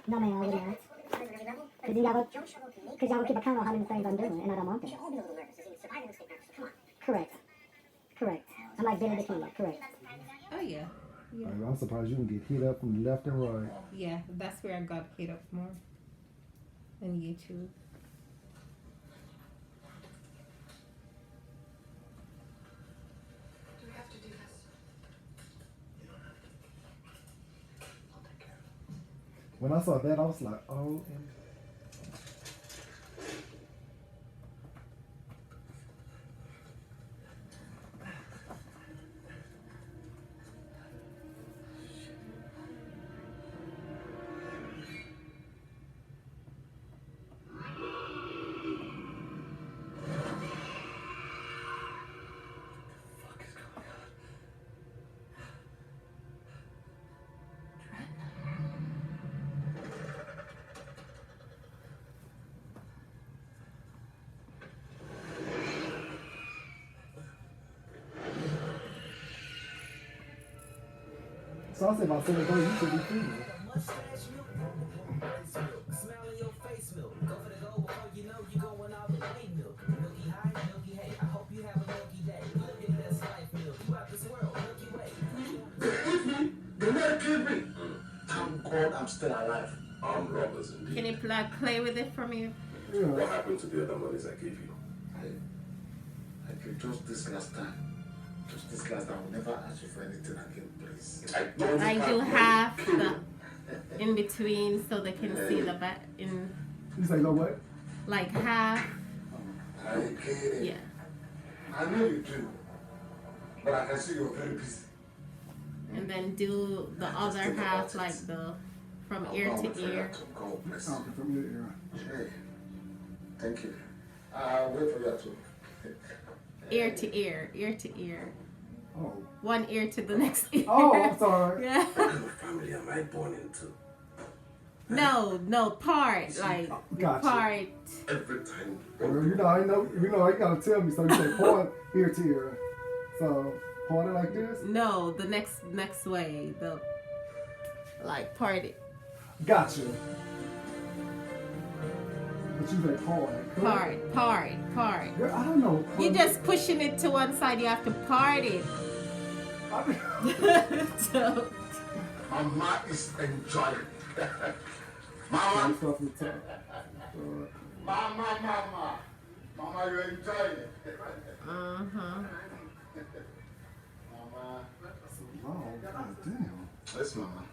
No, ma'am, I would not. Because y'all will keep a count on how many things I'm doing, and I don't want that. Correct. Correct. I'm like Billy the Kid. Correct. Oh, yeah. Yeah. I'm surprised you can get hit up from left and right. Yeah, that's where I got hit up more than YouTube. When I saw that, I was like, oh. So I said about 7 days, you should be free. Thank God I'm still alive. Armed robbers indeed. Can you play with it for me? Yeah. What happened to the other monies I gave you? I could just this last time. Just this last time. I will never ask you for anything again, please. I do half the in between so they can see the back in You say go what? like half. Are you kidding? Yeah. I know you do. But I can see you're very busy. And then do the other half like the from ear to ear. Go, please. Oh, from your ear. Hey, thank you. I'll wait for you to. Ear to ear, ear to ear. Oh. One ear to the next ear. Oh, I'm sorry. Yeah. What kind of family am I born into? No, part like Gotcha. part. Every time. Well, you know, you gotta tell me. So you say point ear to ear. So point it like this. No, the next way. The like part it. Gotcha. But you say point. Part. Girl, I don't know. You're just pushing it to one side. You have to part it. So, Mama is enjoying. Mama. Mama, you're enjoying it. uh-huh. Mama. Oh, God damn. Yes, Mama.